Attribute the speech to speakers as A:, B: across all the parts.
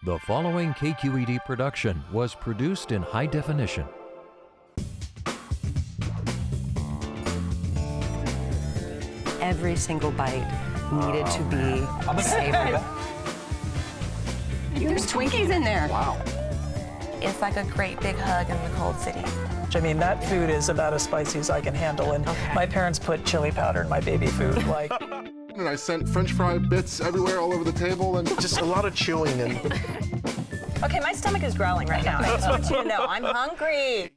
A: The following KQED production was produced in high definition.
B: Every single bite needed to be savored. There's Twinkies in there.
C: Wow.
D: It's like a great big hug in the cold city.
E: I mean, that food is about as spicy as I can handle, and my parents put chili powder in my baby food, like.
C: And I sent French fry bits everywhere, all over the table, and just a lot of chewing. And
D: Okay, my stomach is growling right now. I just want you to know, I'm hungry.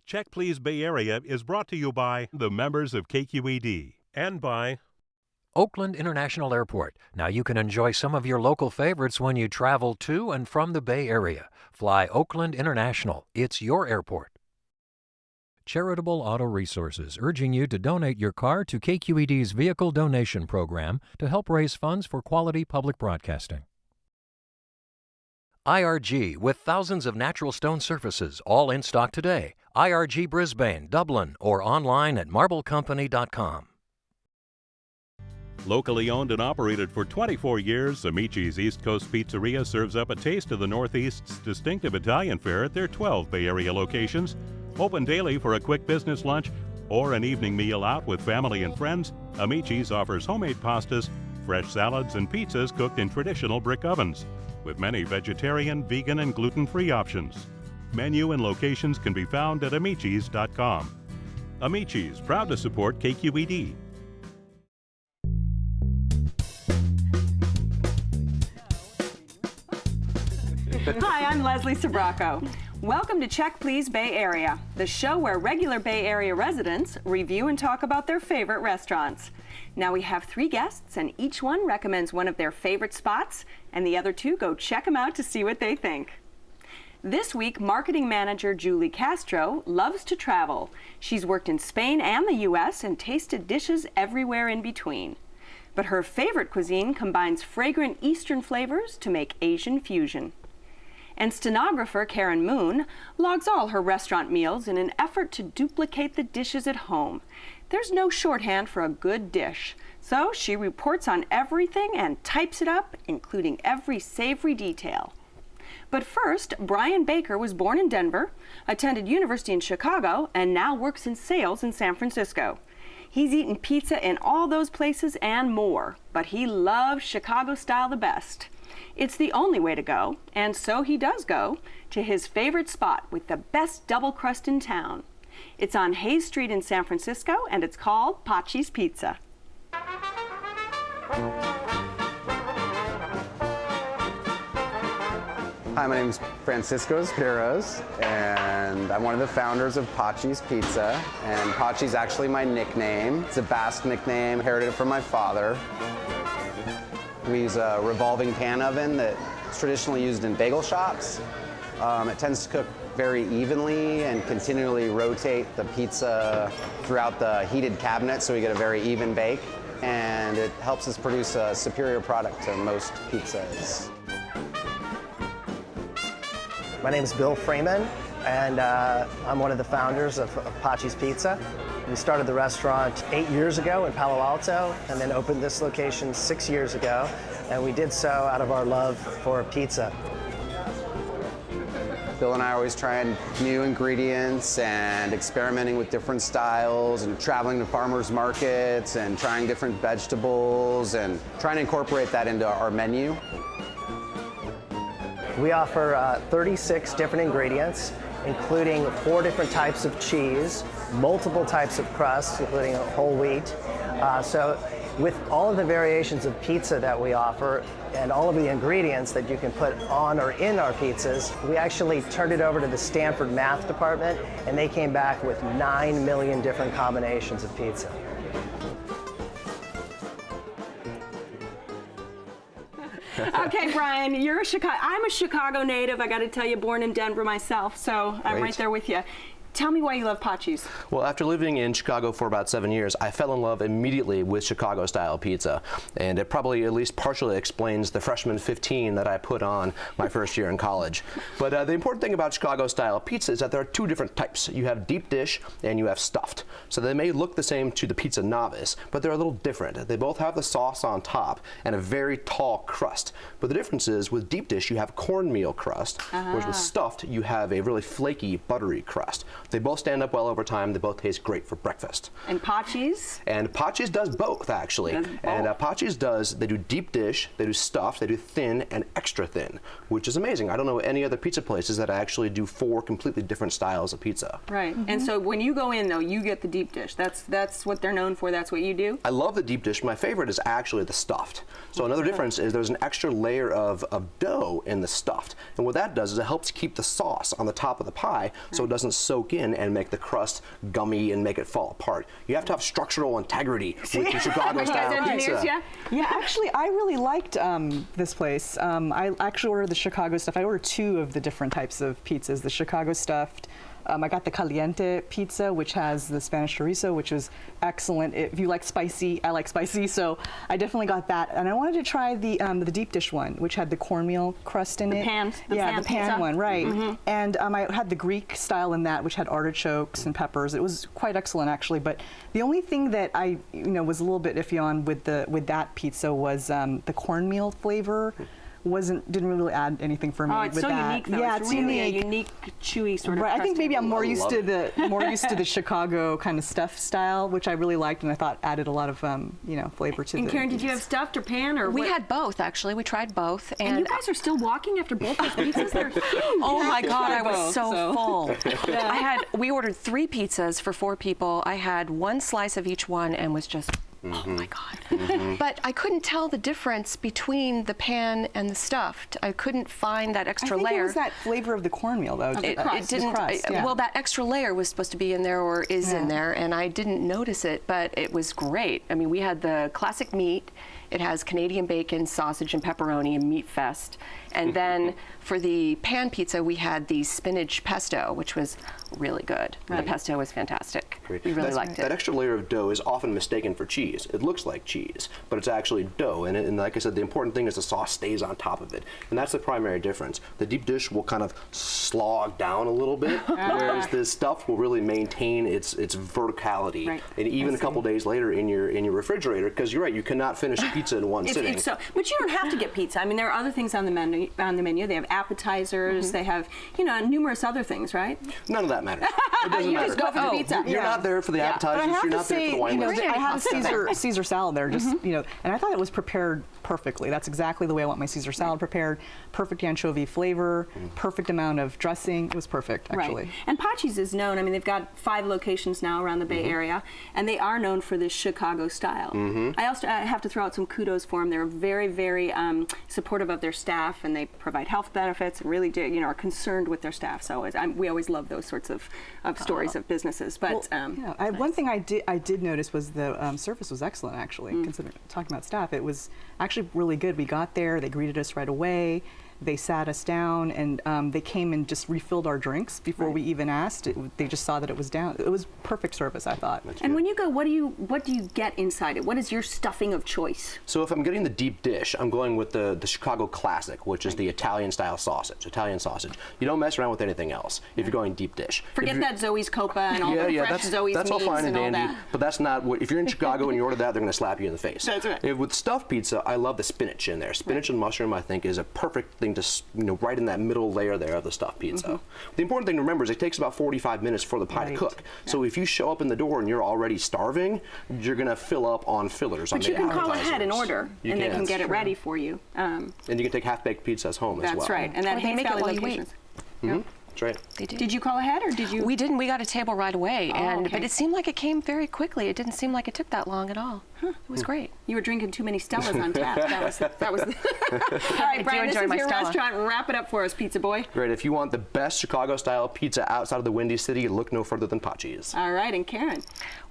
F: Check Please Bay Area is brought to you by the members of KQED and by
A: Oakland International Airport. Now you can enjoy some of your local favorites when you travel to and from the Bay Area. Fly Oakland International. It's your airport. Charitable Auto Resources, urging you to donate your car to KQED's Vehicle Donation Program to help raise funds for quality public broadcasting. IRG, with thousands of natural stone surfaces, all in stock today. IRG Brisbane, Dublin, or online at marblecompany.com.
F: Locally owned and operated for 24 years, Amici's East Coast Pizzeria serves up a taste of the Northeast's distinctive Italian fare at their 12 Bay Area locations. Open daily for a quick business lunch or an evening meal out with family and friends, Amici's offers homemade pastas, fresh salads, and pizzas cooked in traditional brick ovens, with many vegetarian, vegan, and gluten-free options. Menu and locations can be found at amicis.com. Amici's, proud to support KQED.
G: Hi, I'm Leslie Sabraco. Welcome to Check Please Bay Area, the show where regular Bay Area residents review and talk about their favorite restaurants. Now we have 3 guests, and each one recommends one of their favorite spots, and the other 2 go check them out to see what they think. This week, marketing manager Julie Castro loves to travel. She's worked in Spain and the U.S. and tasted dishes everywhere in between. But her favorite cuisine combines fragrant Eastern flavors to make Asian fusion. And stenographer Karen Moon logs all her restaurant meals in an effort to duplicate the dishes at home. There's no shorthand for a good dish, so she reports on everything and types it up, including every savory detail. But first, Brian Baker was born in Denver, attended university in Chicago, and now works in sales in San Francisco. He's eaten pizza in all those places and more, but he loves Chicago style the best. It's the only way to go, and so he does go to his favorite spot with the best double crust in town. It's on Hayes Street in San Francisco, and it's called Patxi's Pizza.
H: Hi, my name is Francisco Spiros, and I'm one of the founders of Patxi's Pizza. And Patxi's actually my nickname. It's a Basque nickname, inherited it from my father. We use a revolving pan oven that's traditionally used in bagel shops. It tends to cook very evenly and continually rotate the pizza throughout the heated cabinet so we get a very even bake. And it helps us produce a superior product to most pizzas.
I: My name is Bill Freeman, and I'm one of the founders of Patxi's Pizza. We started the restaurant 8 years ago in Palo Alto, and then opened this location 6 years ago, and we did so out of our love for pizza.
H: Bill and I are always trying new ingredients and experimenting with different styles and traveling to farmers markets and trying different vegetables and trying to incorporate that into our menu.
I: We offer 36 different ingredients, including 4 different types of cheese, multiple types of crusts, including whole wheat. So with all of the variations of pizza that we offer and all of the ingredients that you can put on or in our pizzas, we actually turned it over to the Stanford math department, and they came back with 9 million different combinations of pizza.
G: Okay, Brian, I'm a Chicago native. I got to tell you, born in Denver myself, so I'm right there with you. Tell me why you love Patxi's.
J: Well, after living in Chicago for about 7 years, I fell in love immediately with Chicago-style pizza. And it probably at least partially explains the freshman 15 that I put on my first year in college. But the important thing about Chicago-style pizza is that there are two different types. You have deep dish and you have stuffed. So they may look the same to the pizza novice, but they're a little different. They both have the sauce on top and a very tall crust. But the difference is with deep dish, you have cornmeal crust, whereas with stuffed, you have a really flaky, buttery crust. They both stand up well over time. They both taste great for breakfast.
G: And Patxi's?
J: And Patxi's does both, actually. And Patxi's they do deep dish, they do stuffed, they do thin and extra thin, which is amazing. I don't know any other pizza places that actually do 4 completely different styles of pizza.
G: Right. And so when you go in, though, you get the deep dish. That's what they're known for. That's what you do?
J: I love the deep dish. My favorite is actually the stuffed. So another difference is there's an extra layer of dough in the stuffed. And what that does is it helps keep the sauce on the top of the pie so it doesn't soak in and make the crust gummy and make it fall apart. You have to have structural integrity with your Chicago-style pizza.
K: Yeah, actually, I really liked this place. I actually ordered the Chicago stuff. I ordered 2 of the different types of pizzas, the Chicago stuffed. I got the caliente pizza, which has the Spanish chorizo, which was excellent. If you like spicy, I like spicy, so I definitely got that. And I wanted to try the deep dish one, which had the cornmeal crust in it. The pan one, right. And I had the Greek style in that, which had artichokes and peppers. It was quite excellent, actually. But the only thing that I, was a little bit iffy on with that pizza was the cornmeal flavor. Didn't really add anything for me.
G: Oh, it's
K: with
G: so
K: that.
G: unique, though.
K: Yeah,
G: it's really a unique, chewy sort of.
K: Right. I think maybe I'm more used to the Chicago kind of stuffed style, which I really liked, and I thought added a lot of flavor to it.
G: And Karen, did you have stuffed or pan or?
B: We had both, actually. We tried both,
G: and you guys are still walking after both those pizzas. They're huge.
B: Oh my God, I was so full.
G: Yeah.
B: We ordered 3 pizzas for 4 people. I had 1 slice of each one and was just. Oh my God. But I couldn't tell the difference between the pan and the stuffed. I couldn't find that extra layer.
K: It was that flavor of the cornmeal, though.
B: It didn't. Well, that extra layer was supposed to be in there or is in there, and I didn't notice it, but it was great. I mean, we had the classic meat. It has Canadian bacon, sausage, and pepperoni, and meat fest. And then for the pan pizza, we had the spinach pesto, which was really good. Right. The pesto was fantastic.
J: Great.
B: We really liked it.
J: That extra layer of dough is often mistaken for cheese. It looks like cheese, but it's actually dough. And like I said, the important thing is the sauce stays on top of it. And that's the primary difference. The deep dish will kind of slog down a little bit, whereas the stuffed will really maintain its verticality. Right. And even a couple days later in your refrigerator, because you're right, you cannot finish a pizza in one sitting.
G: But you don't have to get pizza. I mean, there are other things on the menu. They have appetizers. They have, numerous other things, right?
J: None of that matters. It doesn't
G: you
J: matter.
G: just go for the pizza.
J: You're not there for the appetizers. You're not there for the wine list.
K: I had a Caesar salad there, just and I thought it was prepared perfectly. That's exactly the way I want my Caesar salad prepared. Perfect anchovy flavor, perfect amount of dressing. It was perfect, actually.
G: Right. And Patxi's is known. I mean, they've got 5 locations now around the Bay Area, and they are known for this Chicago style. I also have to throw out some kudos for them. They're very, very supportive of their staff, and they provide health benefits and really are concerned with their staff. So we always love those sorts of stories of businesses. But
K: one thing I did notice was the service was excellent, actually. Considering talking about staff, it was actually really good. We got there, they greeted us right away. They sat us down, and they came and just refilled our drinks before we even asked. They just saw that it was down. It was perfect service, I thought.
G: And when you go, what do you get inside it? What is your stuffing of choice?
J: So if I'm getting the deep dish, I'm going with the Chicago Classic, which is the Italian-style sausage, Italian sausage. You don't mess around with anything else if you're going deep dish.
G: Forget that Zoe's Copa and all the fresh Zoe's
J: that's all
G: meats
J: fine and dandy,
G: all that.
J: but that's not what. If you're in Chicago and you order that, they're going to slap you in the face.
G: That's right.
J: With stuffed pizza, I love the spinach in there. Spinach and mushroom, I think, is a perfect thing to right in that middle layer there of the stuffed pizza. The important thing to remember is it takes about 45 minutes for the pie to cook. So if you show up in the door and you're already starving, you're going to fill up on fillers.
G: But you can call ahead and order, and they can get it ready for you.
J: And you can take half-baked pizzas home as well.
G: That's right. And that
B: they make it while you wait.
J: That's right.
B: They do.
G: Did you call ahead, or did you?
B: We didn't. We got a table right away, but it seemed like it came very quickly. It didn't seem like it took that long at all. It was great.
G: You were drinking too many Stellas on tap. That was. All right, Brian, this is your restaurant. Wrap it up for us, Pizza Boy.
J: Great. If you want the best Chicago-style pizza outside of the Windy City, look no further than Patxi's.
G: All right, and Karen.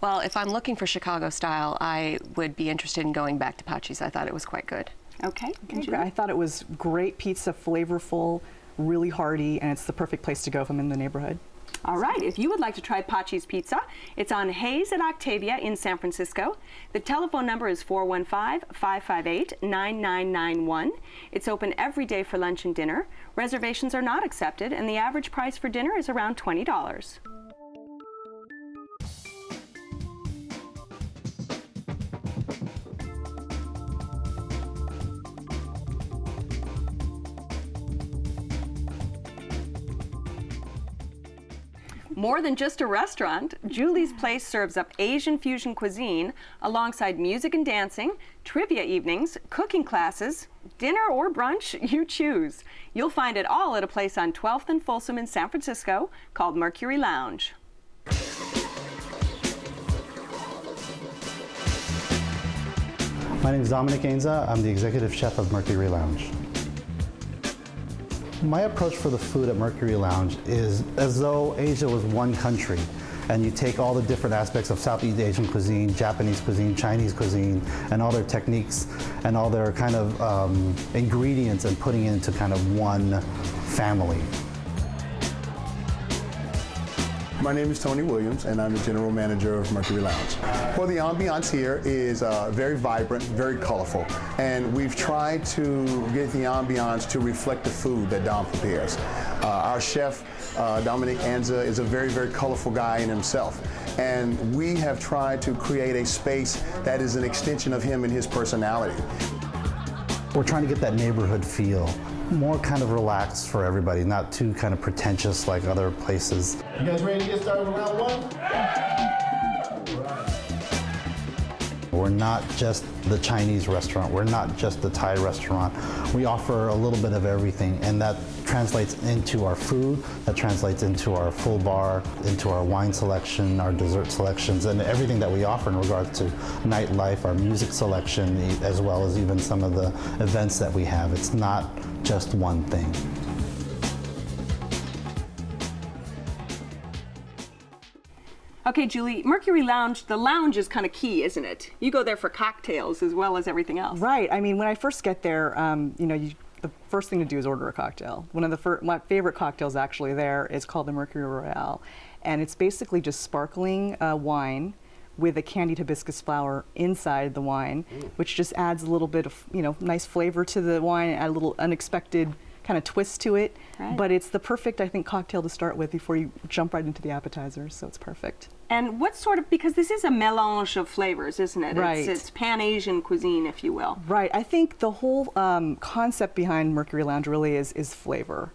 B: Well, if I'm looking for Chicago style, I would be interested in going back to Patxi's. I thought it was quite good.
G: Okay.
K: I thought it was great pizza, flavorful, really hearty, and it's the perfect place to go if I'm in the neighborhood.
G: All right, if you would like to try Paci's Pizza, it's on Hayes at Octavia in San Francisco. The telephone number is 415-558-9991. It's open every day for lunch and dinner. Reservations are not accepted, and the average price for dinner is around $20. More than just a restaurant, Julie's Place serves up Asian fusion cuisine alongside music and dancing, trivia evenings, cooking classes, dinner or brunch, you choose. You'll find it all at a place on 12th and Folsom in San Francisco called Mercury Lounge.
L: My name is Dominic Ainza. I'm the executive chef of Mercury Lounge. My approach for the food at Mercury Lounge is as though Asia was one country, and you take all the different aspects of Southeast Asian cuisine, Japanese cuisine, Chinese cuisine, and all their techniques and all their kind of ingredients and putting it into kind of one family.
M: My name is Tony Williams, and I'm the general manager of Mercury Lounge. Well, the ambiance here is very vibrant, very colorful, and we've tried to get the ambiance to reflect the food that Dom prepares. Our chef, Dominic Ainza, is a very, very colorful guy in himself, and we have tried to create a space that is an extension of him and his personality.
L: We're trying to get that neighborhood feel. More kind of relaxed for everybody, not too kind of pretentious like other places.
M: You guys ready to get started with round one?
L: We're not just the Chinese restaurant, we're not just the Thai restaurant. We offer a little bit of everything, and that translates into our food, that translates into our full bar, into our wine selection, our dessert selections, and everything that we offer in regards to nightlife, our music selection, as well as even some of the events that we have. It's not just one thing.
G: Okay, Julie, Mercury Lounge, the lounge is kind of key, isn't it? You go there for cocktails as well as everything else.
K: Right. I mean, when I first get there, the first thing to do is order a cocktail. One of my favorite cocktails actually there is called the Mercury Royale, and it's basically just sparkling wine with a candied hibiscus flower inside the wine, which just adds a little bit of nice flavor to the wine, and a little unexpected kind of twist to it. Right. But it's the perfect, I think, cocktail to start with before you jump right into the appetizers, so it's perfect.
G: And what sort of, because this is a melange of flavors, isn't it?
K: Right.
G: It's Pan-Asian cuisine, if you will.
K: Right. I think the whole concept behind Mercury Lounge really is flavor.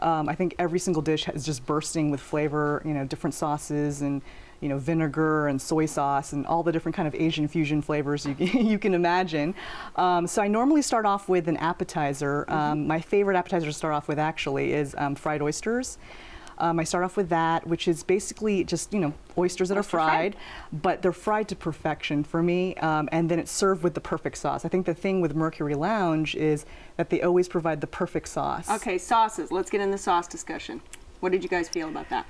K: I think every single dish is just bursting with flavor, different sauces and vinegar and soy sauce and all the different kind of Asian fusion flavors you can imagine. So I normally start off with an appetizer. My favorite appetizer to start off with actually is fried oysters. I start off with that, which is basically just, oysters that are fried, but they're fried to perfection for me, and then it's served with the perfect sauce. I think the thing with Mercury Lounge is that they always provide the perfect sauce.
G: Okay, sauces. Let's get in the sauce discussion. What did you guys feel about that?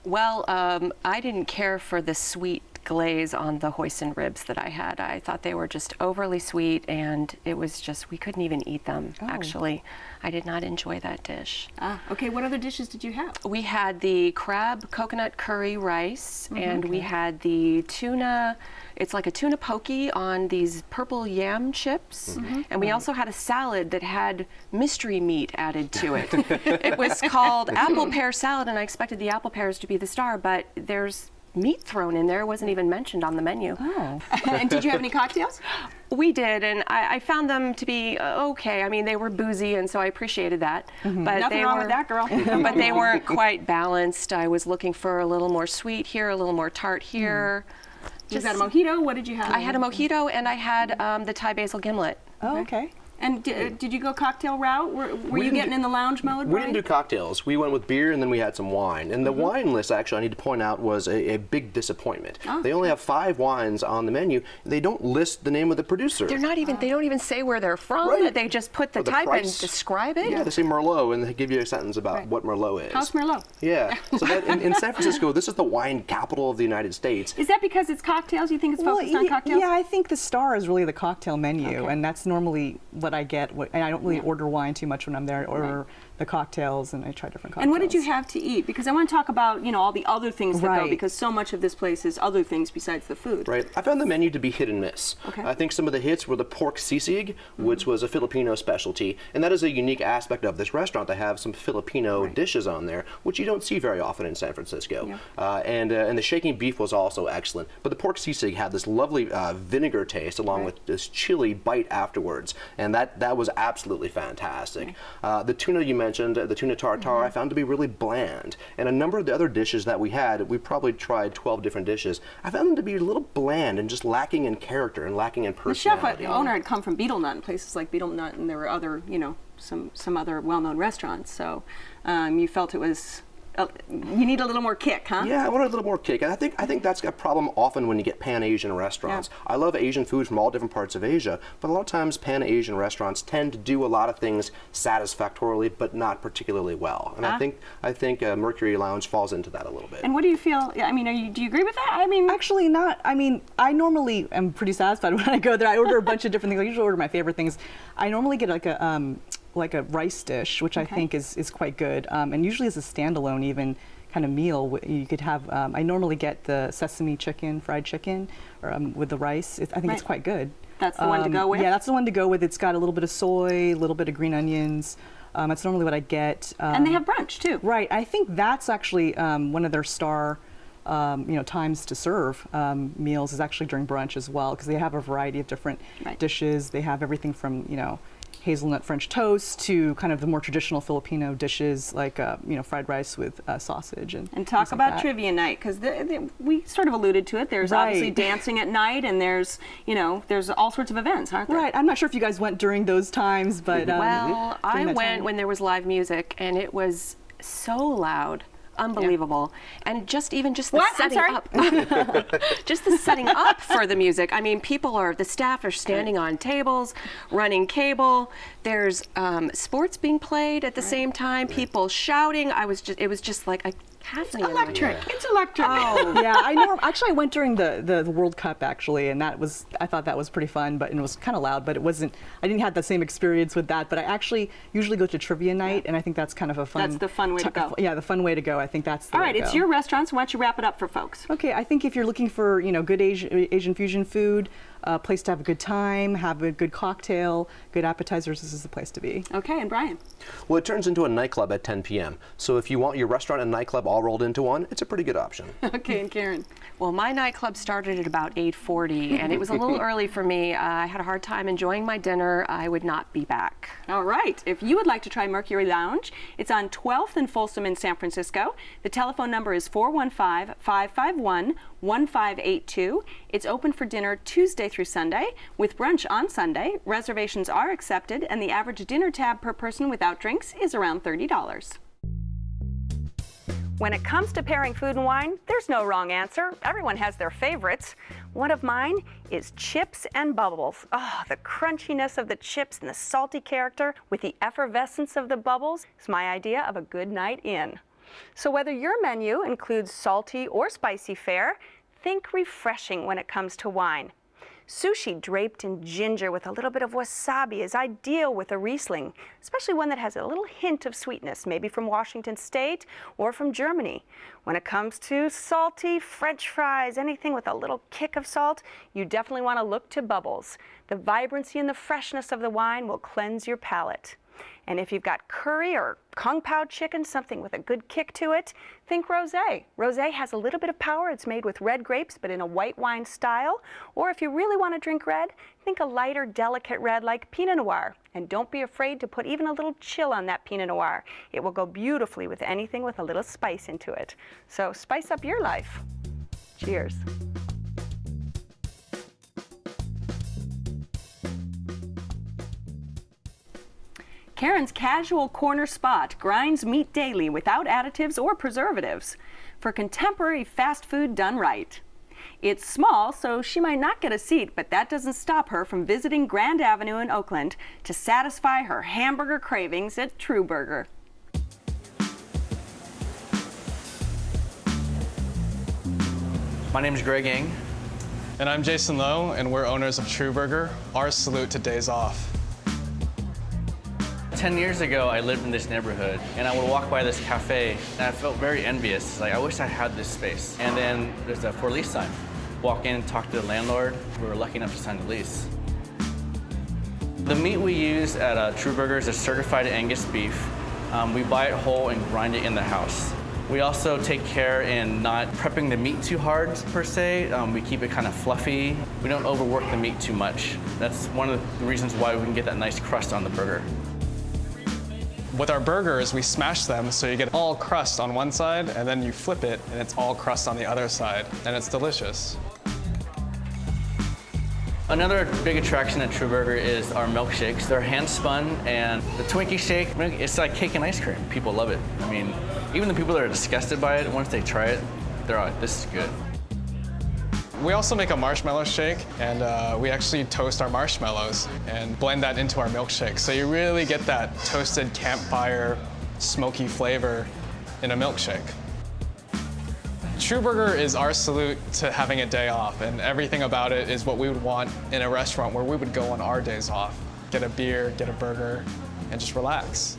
B: Well, I didn't care for the sweet glaze on the hoisin ribs that I had. I thought they were just overly sweet, and it was just, we couldn't even eat them, actually. I did not enjoy that dish.
G: Okay, what other dishes did you have?
B: We had the crab coconut curry rice, and we had the tuna, it's like a tuna poke on these purple yam chips, and we also had a salad that had mystery meat added to it. It was called apple pear salad, and I expected the apple pears to be the star, but there's meat thrown in there. It wasn't even mentioned on the menu.
G: Oh. And did you have any cocktails?
B: We did, and I found them to be okay. I mean, they were boozy, and so I appreciated that. But
G: Nothing wrong with that, girl.
B: But they weren't quite balanced. I was looking for a little more sweet here, a little more tart here.
G: Just had a mojito? What did you have?
B: I had a mojito, and I had the Thai basil gimlet.
K: Oh, okay.
G: And did you go cocktail route? Were you getting in the lounge mode?
J: We didn't do cocktails. We went with beer, and then we had some wine. And the wine list, actually, I need to point out, was a big disappointment. They only have 5 wines on the menu. They don't list the name of the producer.
B: They're not even. They don't even say where they're from.
J: Right.
B: They just put the type and describe it.
J: Yeah, they say Merlot, and they give you a sentence about what Merlot is.
G: How's Merlot?
J: Yeah. So that, in San Francisco, this is the wine capital of the United States.
G: Is that because it's cocktails? You think it's focused on cocktails?
K: Yeah, I think the star is really the cocktail menu, and that's normally what what I get, and I don't really order wine too much when I'm there. I order the cocktails, and I try different cocktails.
G: And what did you have to eat? Because I want to talk about, you know, all the other things that go, because so much of this place is other things besides the food.
J: Right. I found the menu to be hit and miss.
G: Okay.
J: I think some of the hits were the pork sisig, which was a Filipino specialty, and that is a unique aspect of this restaurant to have some Filipino dishes on there, which you don't see very often in San Francisco. And the shaking beef was also excellent. But the pork sisig had this lovely vinegar taste along with this chili bite afterwards, and that was absolutely fantastic. The tuna you mentioned, the tuna tartare, I found to be really bland. And a number of the other dishes that we had, we probably tried 12 different dishes, I found them to be a little bland and just lacking in character and lacking in personality.
G: The chef, owner had come from Beetle Nut, places like Beetle Nut, and there were other, you know, some other well-known restaurants. So you felt it was, you need a little more kick, huh?
J: Yeah, I wanted a little more kick. And I think that's a problem often when you get Pan-Asian restaurants. I love Asian food from all different parts of Asia, but a lot of times Pan-Asian restaurants tend to do a lot of things satisfactorily, but not particularly well. And I think Mercury Lounge falls into that a little bit.
G: And what do you feel? I mean, do you agree with that? I mean,
K: actually not. I mean, I normally am pretty satisfied when I go there. I order a bunch of different things. I usually order my favorite things. I normally get like a rice dish, which I think is quite good, and usually as a standalone even kind of meal. You could have, I normally get the sesame chicken, fried chicken, or, with the rice. I think it's quite good.
G: That's the one to go with?
K: Yeah, that's the one to go with. It's got a little bit of soy, a little bit of green onions. That's normally what I get.
G: And they have brunch too.
K: Right, I think that's actually one of their star times to serve meals is actually during brunch as well, because they have a variety of different dishes. They have everything from, hazelnut French toast to kind of the more traditional Filipino dishes like fried rice with sausage and
G: talk about like trivia night, because we sort of alluded to it. There's obviously dancing at night, and there's there's all sorts of events, aren't there?
K: Right. I'm not sure if you guys went during those times, but
B: well, I went when there was live music, and it was so loud. Unbelievable. And just the setting up. Just the setting up for the music. I mean, the staff are standing on tables, running cable. There's sports being played at the same time, people shouting. It was just like,
G: it's electric. It's electric.
K: Oh, yeah. I went during the World Cup actually, and I thought that was pretty fun, but it was kind of loud. But it wasn't. I didn't have the same experience with that. But I actually usually go to trivia night, and I think that's kind of a fun.
G: That's the fun way to go.
K: Yeah, the fun way to go. I think that's the
G: all
K: way
G: right.
K: to go.
G: It's your restaurant, so why don't you wrap it up for folks?
K: Okay. I think if you're looking for good Asian fusion food, a place to have a good time, have a good cocktail, good appetizers, this is the place to be.
G: Okay, and Brian?
J: Well, it turns into a nightclub at 10 p.m. So if you want your restaurant and nightclub all rolled into one, it's a pretty good option.
G: Okay, and Karen?
B: Well, my nightclub started at about 8:40, and it was a little early for me. I had a hard time enjoying my dinner. I would not be back.
G: All right. If you would like to try Mercury Lounge, it's on 12th and Folsom in San Francisco. The telephone number is 415-551-1582. It's open for dinner Tuesday through Sunday, with brunch on Sunday. Reservations are accepted, and the average dinner tab per person without drinks is around $30. When it comes to pairing food and wine, there's no wrong answer. Everyone has their favorites. One of mine is chips and bubbles. Oh, the crunchiness of the chips and the salty character with the effervescence of the bubbles is my idea of a good night in. So whether your menu includes salty or spicy fare, think refreshing when it comes to wine. Sushi draped in ginger with a little bit of wasabi is ideal with a Riesling, especially one that has a little hint of sweetness, maybe from Washington State or from Germany. When it comes to salty French fries, anything with a little kick of salt, you definitely want to look to bubbles. The vibrancy and the freshness of the wine will cleanse your palate. And if you've got curry or Kung Pao chicken, something with a good kick to it, think rosé. Rosé has a little bit of power. It's made with red grapes, but in a white wine style. Or if you really want to drink red, think a lighter, delicate red like Pinot Noir. And don't be afraid to put even a little chill on that Pinot Noir. It will go beautifully with anything with a little spice into it. So spice up your life. Cheers. Karen's Casual Corner Spot grinds meat daily without additives or preservatives for contemporary fast food done right. It's small, so she might not get a seat, but that doesn't stop her from visiting Grand Avenue in Oakland to satisfy her hamburger cravings at Trueburger.
N: My name is Greg Ng.
O: And I'm Jason Lowe, and we're owners of Trueburger. Our salute to days off.
N: 10 years ago, I lived in this neighborhood, and I would walk by this cafe, and I felt very envious. Like, I wish I had this space. And then there's a for lease sign. Walk in, talk to the landlord. We were lucky enough to sign the lease. The meat we use at Trueburger is a certified Angus beef. We buy it whole and grind it in the house. We also take care in not prepping the meat too hard, per se. We keep it kind of fluffy. We don't overwork the meat too much. That's one of the reasons why we can get that nice crust on the burger.
O: With our burgers, we smash them so you get all crust on one side, and then you flip it, and it's all crust on the other side, and it's delicious.
N: Another big attraction at Trueburger is our milkshakes. They're hand spun, and the Twinkie shake, it's like cake and ice cream. People love it. I mean, even the people that are disgusted by it, once they try it, they're like, this is good.
O: We also make a marshmallow shake, and we actually toast our marshmallows and blend that into our milkshake. So you really get that toasted campfire, smoky flavor in a milkshake. Trueburger is our salute to having a day off, and everything about it is what we would want in a restaurant where we would go on our days off. Get a beer, get a burger, and just relax.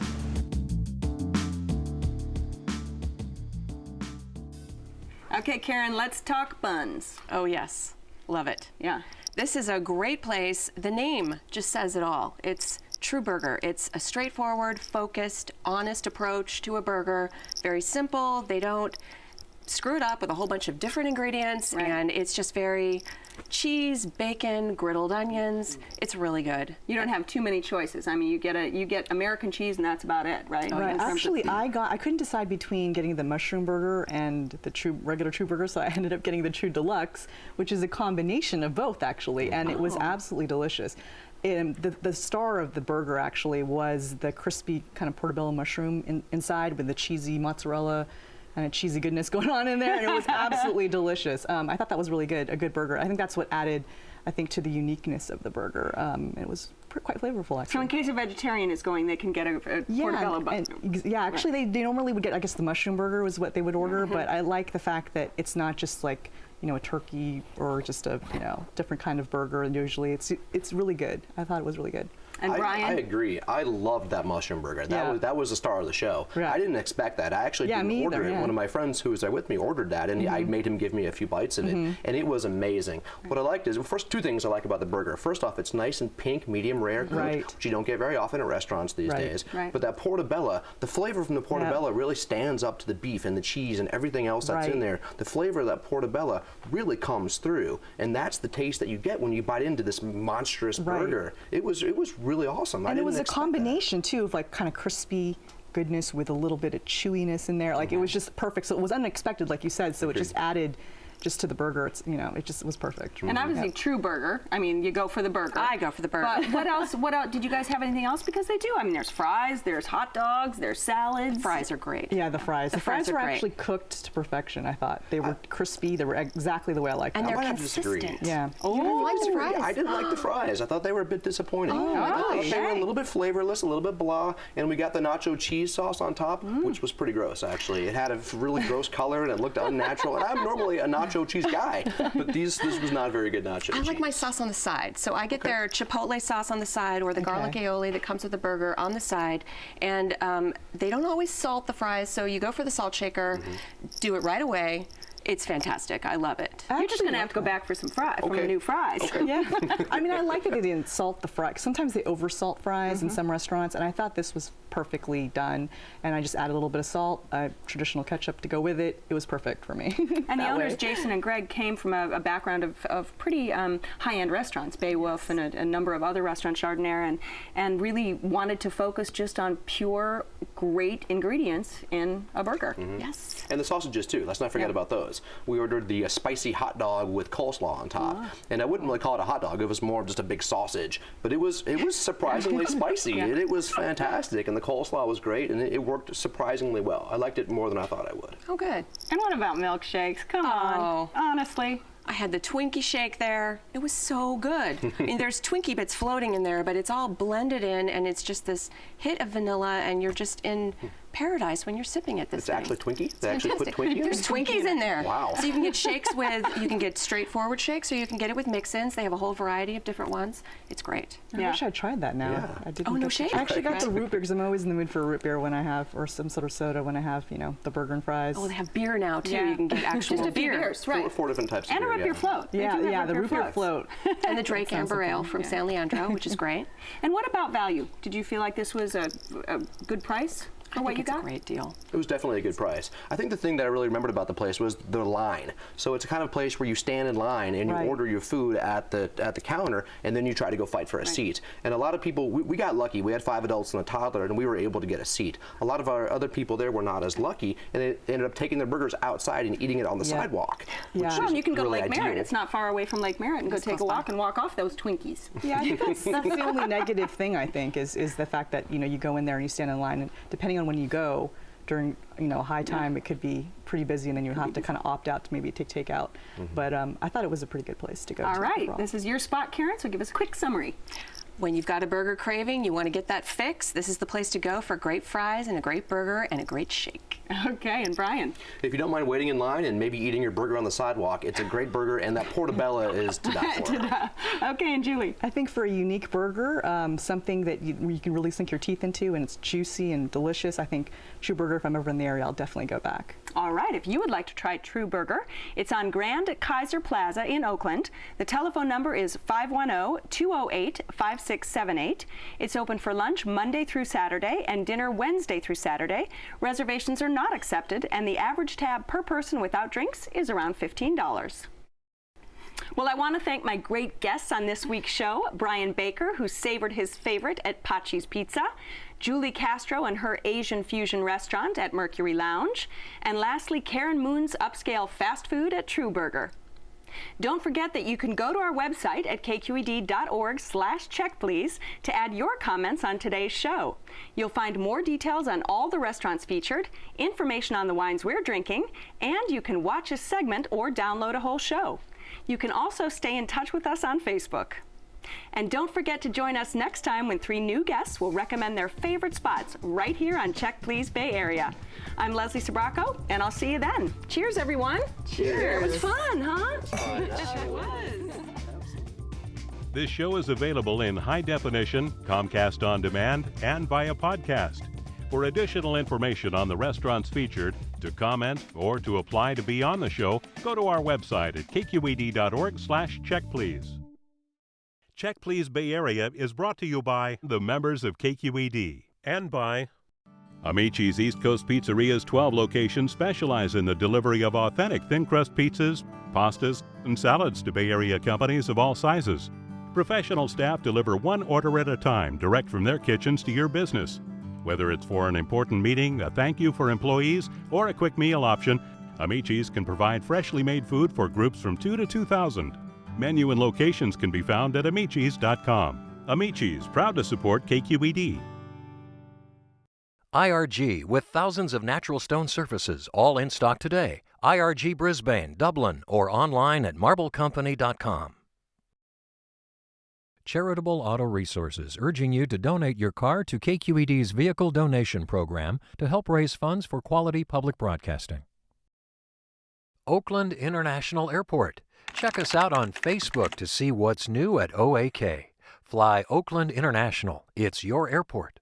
G: Okay, Karen, let's talk buns.
B: Oh, yes. Love it.
G: Yeah.
B: This is a great place. The name just says it all. It's Trueburger. It's a straightforward, focused, honest approach to a burger. Very simple. They don't screw it up with a whole bunch of different ingredients, and it's just very cheese, bacon, griddled onions. It's really good.
G: You don't have too many choices. I mean, you get American cheese, and that's about it, right?
K: Right. Actually, I couldn't decide between getting the mushroom burger and the regular Trueburger, so I ended up getting the True Deluxe, which is a combination of both, actually, and it was absolutely delicious. The star of the burger actually was the crispy kind of portobello mushroom inside with the cheesy mozzarella and a cheesy goodness going on in there, and it was absolutely delicious. I thought that was really good, a good burger. I think that's what added, I think, to the uniqueness of the burger. It was quite flavorful, actually.
G: So in case a vegetarian is going, they can get a portobello burger.
K: Yeah, actually, they normally would get, I guess, the mushroom burger was what they would order, but I like the fact that it's not just like, a turkey or just a, different kind of burger, and usually it's really good. I thought it was really good.
G: And Brian?
J: I agree. I loved that mushroom burger. That was the star of the show.
K: Right.
J: I didn't expect that. I actually didn't order it. One of my friends who was there with me ordered that, and I made him give me a few bites of it, and it was amazing. What I liked is, first, two things I like about the burger. First off, it's nice and pink, medium rare cooked, which you don't get very often at restaurants these days.
G: Right.
J: But that portobello, the flavor from the portobello really stands up to the beef and the cheese and everything else that's in there. The flavor of that portobello really comes through, and that's the taste that you get when you bite into this monstrous burger. It was really awesome.
K: And it was a combination too of like kind of crispy goodness with a little bit of chewiness in there. Like it was just perfect. So it was unexpected, like you said. So it just added just to the burger. It's it just was perfect.
G: And obviously Trueburger. I mean, you go for the burger.
B: I go for the burger.
G: But what else? What else? Did you guys have anything else? Because they do. I mean, there's fries, there's hot dogs, there's salads.
B: Fries are great.
K: Yeah, the fries. The fries
B: are
K: were
B: great.
K: actually cooked to perfection. I thought they were crispy. They were exactly the way I liked them.
B: And they're consistent.
K: Yeah.
B: Oh, you didn't like the fries?
J: I didn't like the fries. I thought they were a bit disappointing. I thought they were a little bit flavorless, a little bit blah, and we got the nacho cheese sauce on top, which was pretty gross, actually. It had a really gross color, and it looked unnatural, and I'm normally a nacho cheese guy, but this was not very good nacho cheese.
B: I like my sauce on the side, so I get their chipotle sauce on the side or the garlic aioli that comes with the burger on the side, and they don't always salt the fries, so you go for the salt shaker, do it right away. It's fantastic. I love it.
G: You're just going to have to go back for some fries, for new fries.
K: Yeah. I mean, I like that they didn't salt the fries. Sometimes they over-salt fries in some restaurants, and I thought this was perfectly done. And I just added a little bit of salt, traditional ketchup to go with it. It was perfect for me.
G: And the owners, Jason and Greg, came from a background of pretty high-end restaurants, Beowulf and a number of other restaurants, Chardonnay, and really wanted to focus just on pure, great ingredients in a burger.
B: Yes.
J: And the sausages, too. Let's not forget about those. We ordered the spicy hot dog with coleslaw on top, and I wouldn't really call it a hot dog. It was more just a big sausage, but it was surprisingly spicy, and it was fantastic, and the coleslaw was great, and it worked surprisingly well. I liked it more than I thought I would.
B: Oh, good.
G: And what about milkshakes? Come on, honestly.
B: I had the Twinkie shake there. It was so good. I mean, there's Twinkie bits floating in there, but it's all blended in, and it's just this hit of vanilla, and you're just in paradise when you're sipping at this thing.
J: It's actually Twinkie? They
B: It's
J: actually put
B: fantastic.
J: Twinkie in?
B: There's Twinkies in there.
J: Wow.
B: So you can get shakes with, you can get straightforward shakes, or you can get it with mix-ins. They have a whole variety of different ones. It's great.
K: I wish I'd tried that now.
J: Yeah.
K: I didn't
B: Oh, no
K: get to
B: shake?
K: try- I actually got
B: Right.
K: the root beer because I'm always in the mood for a root beer when I have, or some sort of soda when I have, you know, the burger and fries.
B: Oh, they have beer now too.
G: Yeah.
B: You can get actual
G: Just a few
B: beer.
G: beers, right?
J: Four different types of
G: And a
J: beer,
G: root beer float. They do have
K: Yeah, the root beer
G: floats.
K: float.
B: And the Drake
K: Sounds
B: Amber
K: like
B: Ale
K: fun.
B: from San Leandro, which is great.
G: And what about value? Did you feel like this was a good price for what you
B: it's
G: got?
B: a great deal.
J: It was definitely a good price. I think the thing that I really remembered about the place was the line. So it's a kind of place where you stand in line and you
K: Right.
J: order your food at the counter, and then you try to go fight for a seat. And a lot of people, we got lucky. We had 5 adults and a toddler, and we were able to get a seat. A lot of our other people there were not as lucky, and they ended up taking their burgers outside and eating it on the sidewalk.
K: Yeah.
J: Which
G: Well,
J: is
G: and you can go
J: really
G: to Lake
J: ideal.
G: Merritt. It's not far away from Lake Merritt, and go take a walk and walk off those Twinkies.
K: Yeah, I think that's the only negative thing, I think, is the fact that, you know, you go in there and you stand in line, and depending on when you go, during, you know, high time, it could be pretty busy, and then you have to kind of opt out to maybe take takeout. But I thought it was a pretty good place to go to.
G: All right,
K: overall.
G: this is your spot, Karen, so give us a quick summary.
B: When you've got a burger craving, you want to get that fix, this is the place to go for great fries and a great burger and a great shake.
G: Okay, and Brian?
J: If you don't mind waiting in line and maybe eating your burger on the sidewalk, it's a great burger, and that portobello is to die for.
G: Okay, and Julie?
K: I think for a unique burger, something that you can really sink your teeth into, and it's juicy and delicious, I think Trueburger, if I'm ever in the area, I'll definitely go back.
G: All right, if you would like to try Trueburger, it's on Grand Kaiser Plaza in Oakland. The telephone number is 510-208-5678. It's open for lunch Monday through Saturday and dinner Wednesday through Saturday. Reservations are not accepted, and the average tab per person without drinks is around $15. Well, I want to thank my great guests on this week's show, Brian Baker, who savored his favorite at Patxi's Pizza, Julie Castro and her Asian fusion restaurant at Mercury Lounge, and lastly, Karen Moon's upscale fast food at Trueburger. Don't forget that you can go to our website at kqed.org/checkplease to add your comments on today's show. You'll find more details on all the restaurants featured, information on the wines we're drinking, and you can watch a segment or download a whole show. You can also stay in touch with us on Facebook. And don't forget to join us next time when 3 new guests will recommend their favorite spots right here on Check Please Bay Area. I'm Leslie Sabraco, and I'll see you then. Cheers, everyone. Cheers. It was fun, huh?
F: It was. This show is available in high definition, Comcast On Demand, and via podcast. For additional information on the restaurants featured, to comment, or to apply to be on the show, go to our website at kqed.org/checkplease. Check Please Bay Area is brought to you by the members of KQED and by Amici's East Coast Pizzeria's 12 locations specialize in the delivery of authentic thin crust pizzas, pastas, and salads to Bay Area companies of all sizes. Professional staff deliver one order at a time direct from their kitchens to your business. Whether it's for an important meeting, a thank you for employees, or a quick meal option, Amici's can provide freshly made food for groups from 2 to 2,000. Menu and locations can be found at amicis.com. Amici's, proud to support KQED.
A: IRG, with thousands of natural stone surfaces, all in stock today. IRG Brisbane, Dublin, or online at marblecompany.com. Charitable Auto Resources, urging you to donate your car to KQED's Vehicle Donation Program to help raise funds for quality public broadcasting. Oakland International Airport. Check us out on Facebook to see what's new at OAK. Fly Oakland International. It's your airport.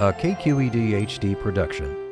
A: A KQED HD production.